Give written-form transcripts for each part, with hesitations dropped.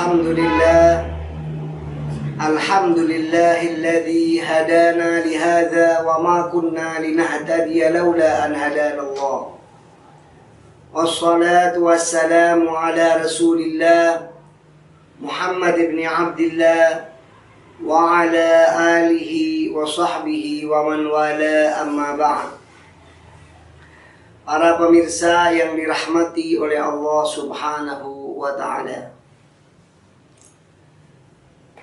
Alhamdulillah, alhamdulillahilladzi hadana lihadza wa ma kunna linahtadiya laula an hadanallah. Wassalatu wassalamu ala Rasulillah Muhammad ibn Abdillah wa ala alihi wa sahbihi wa man wala, amma ba'd. Para pemirsa yang dirahmati oleh Allah Subhanahu wa ta'ala,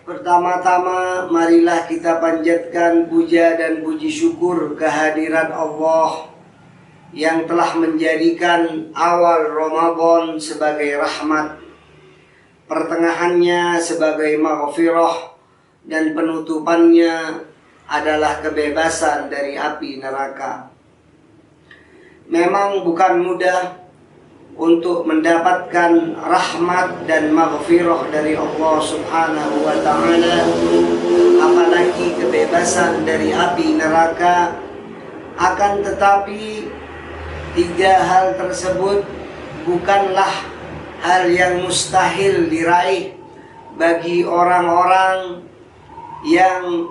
pertama-tama marilah kita panjatkan puja dan puji syukur kehadirat Allah yang telah menjadikan awal Ramadan sebagai rahmat, pertengahannya sebagai maghfirah, dan penutupannya adalah kebebasan dari api neraka. Memang bukan mudah untuk mendapatkan rahmat dan maghfirah dari Allah Subhanahu wa ta'ala, apalagi kebebasan dari api neraka. Akan tetapi tiga hal tersebut bukanlah hal yang mustahil diraih bagi orang-orang yang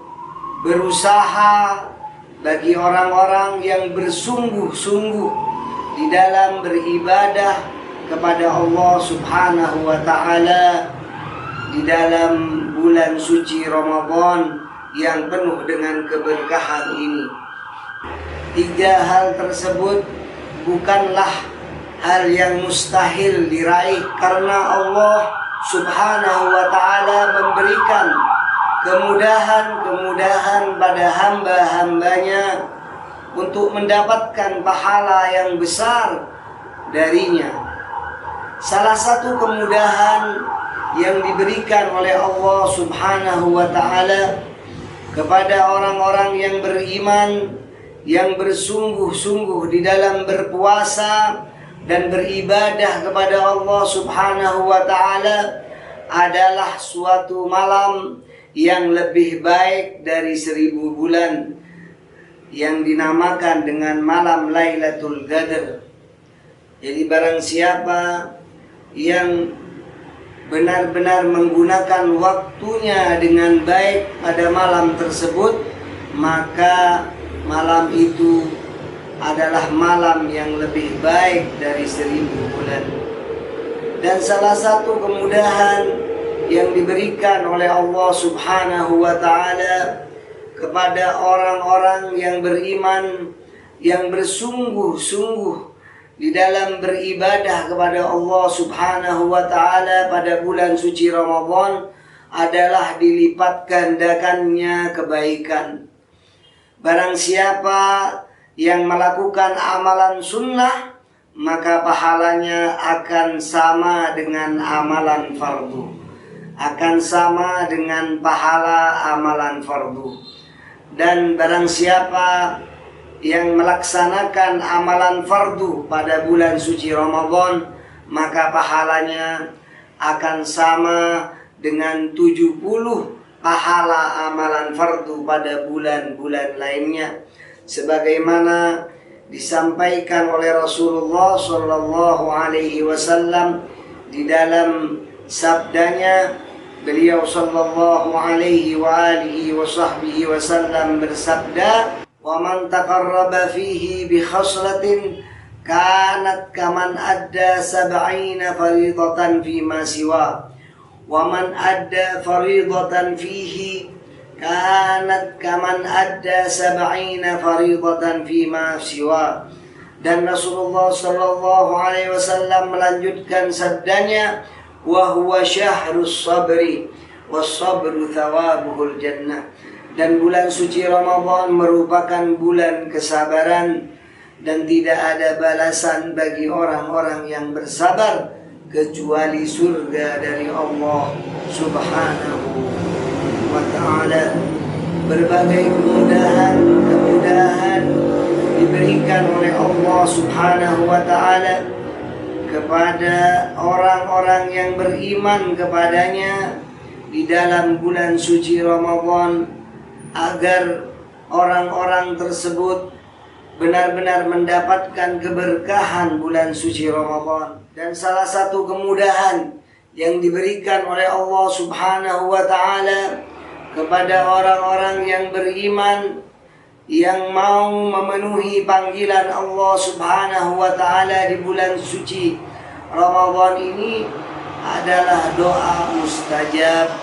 berusaha, bagi orang-orang yang bersungguh-sungguh di dalam beribadah kepada Allah Subhanahu wa ta'ala di dalam bulan suci Ramadan yang penuh dengan keberkahan ini. Tiga hal tersebut bukanlah hal yang mustahil diraih, karena Allah Subhanahu wa ta'ala memberikan kemudahan-kemudahan pada hamba-hambanya untuk mendapatkan pahala yang besar darinya. Salah satu kemudahan yang diberikan oleh Allah Subhanahu wa ta'ala kepada orang-orang yang beriman, yang bersungguh-sungguh di dalam berpuasa dan beribadah kepada Allah Subhanahu wa ta'ala adalah suatu malam yang lebih baik dari 1000 bulan, yang dinamakan dengan malam Lailatul Qadar. Jadi barang siapa yang benar-benar menggunakan waktunya dengan baik pada malam tersebut, maka malam itu adalah malam yang lebih baik dari 1000 bulan. Dan salah satu kemudahan yang diberikan oleh Allah Subhanahu wa ta'ala kepada orang-orang yang beriman, yang bersungguh-sungguh di dalam beribadah kepada Allah Subhanahu wa ta'ala pada bulan suci Ramadan adalah dilipat gandakannya kebaikan. Barang siapa yang melakukan amalan sunnah, maka pahalanya akan sama dengan amalan fardu, akan sama dengan pahala amalan fardu. Dan barang siapa yang melaksanakan amalan fardu pada bulan suci Ramadan, maka pahalanya akan sama dengan 70 pahala amalan fardu pada bulan-bulan lainnya, sebagaimana disampaikan oleh Rasulullah sallallahu alaihi wasallam di dalam sabdanya. Beliau sallallahu alaihi wa alihi wa sahbihi wasallam bersabda, "Wa man taqarraba fihi bi khaslatin kanat kaman adda 70 fariidatan fi ma siwa, wa man adda fariidatan fihi kanat kaman adda 70 fariidatan fi ma siwa." Dan Rasulullah sallallahu alaihi wasallam melanjutkan sabdanya, wa huwa syahrus sabri was sabru thawabuhul jannah. Dan bulan suci Ramadan merupakan bulan kesabaran, dan tidak ada balasan bagi orang-orang yang bersabar kecuali surga dari Allah Subhanahu wa ta'ala. Berbagai kemudahan diberikan oleh Allah Subhanahu wa ta'ala kepada orang-orang yang beriman kepadanya di dalam bulan suci Ramadan, agar orang-orang tersebut benar-benar mendapatkan keberkahan bulan suci Ramadan. Dan salah satu kemudahan yang diberikan oleh Allah Subhanahu wa Ta'ala kepada orang-orang yang beriman, yang mau memenuhi panggilan Allah Subhanahu wa Ta'ala di bulan suci Ramadan ini adalah doa mustajab.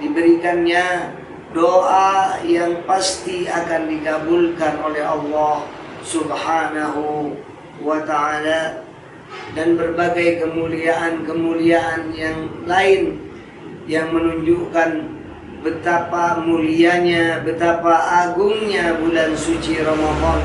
Diberikannya doa yang pasti akan dikabulkan oleh Allah Subhanahu wa Ta'ala, dan berbagai kemuliaan-kemuliaan yang lain yang menunjukkan betapa mulianya, betapa agungnya bulan suci Ramadan.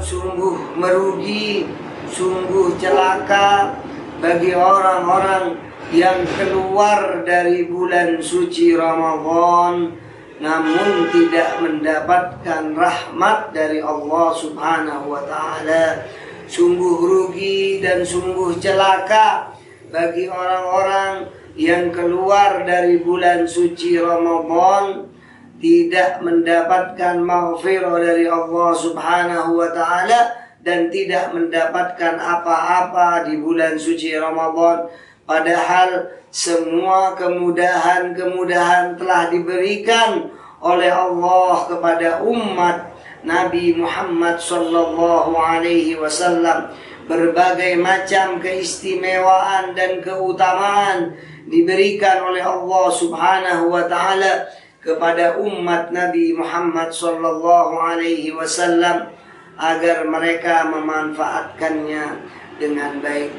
Sungguh merugi, sungguh celaka bagi orang-orang yang keluar dari bulan suci Ramadan namun tidak mendapatkan rahmat dari Allah Subhanahu wa Ta'ala. Sungguh rugi dan sungguh celaka bagi orang-orang yang keluar dari bulan suci Ramadan tidak mendapatkan maghfirah dari Allah Subhanahu wa Ta'ala dan tidak mendapatkan apa-apa di bulan suci Ramadan, padahal semua kemudahan-kemudahan telah diberikan oleh Allah kepada umat Nabi Muhammad sallallahu alaihi wasallam. Berbagai macam keistimewaan dan keutamaan diberikan oleh Allah Subhanahu wa Ta'ala kepada umat Nabi Muhammad sallallahu alaihi wasallam agar mereka memanfaatkannya dengan baik.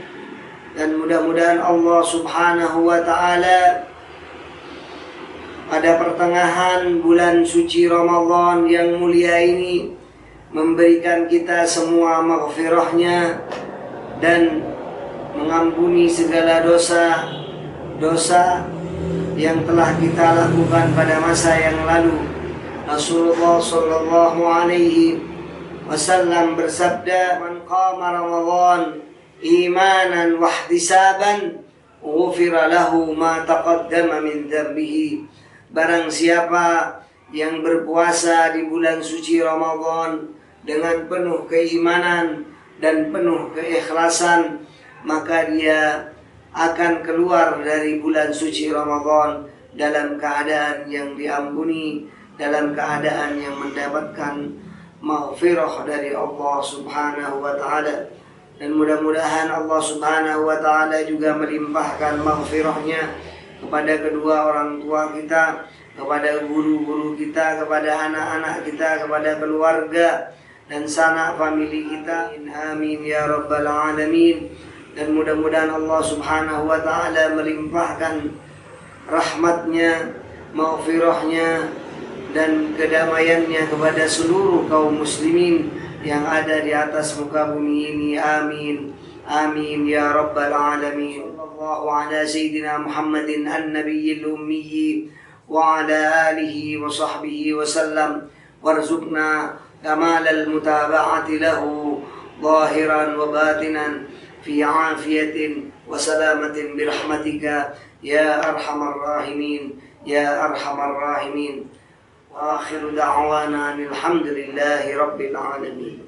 Dan mudah-mudahan Allah Subhanahu wa Ta'ala pada pertengahan bulan suci Ramadan yang mulia ini memberikan kita semua maghfirahnya dan mengampuni segala dosa yang telah kita lakukan pada masa yang lalu. Rasulullah sallallahu alaihi wasallam bersabda, "Man qama Ramadan imanan wa ihtisaban, ghufira lahu ma taqaddama min dhanbihi." Barang siapa yang berpuasa di bulan suci Ramadan dengan penuh keimanan dan penuh keikhlasan, maka dia akan keluar dari bulan suci Ramadan dalam keadaan yang diampuni, dalam keadaan yang mendapatkan maghfirah dari Allah Subhanahu wa Ta'ala. Dan mudah-mudahan Allah Subhanahu wa Ta'ala juga melimpahkan maghfirahnya kepada kedua orang tua kita, kepada guru-guru kita, kepada anak-anak kita, kepada keluarga dan sanak famili kita. Amin ya rabbal alamin. Dan mudah-mudahan Allah Subhanahu wa Ta'ala melimpahkan rahmatnya, maghfirahnya dan kedamaiannya kepada seluruh kaum muslimin yang ada di atas muka bumi ini. Amin. Amin ya rabbal alamin. Sallallahu ala sayyidina Muhammadin an-nabiyil ummi wa ala alihi wa sahbihi wa sallam, warzuqna kamalal mutaba'ati lahu zahiran wa batinan fi afiyatin wa salamatin birahmatika ya arhamar rahimin ya arhamar rahimin. Wa akhiru da'wana alhamdulillahi rabbil alamin.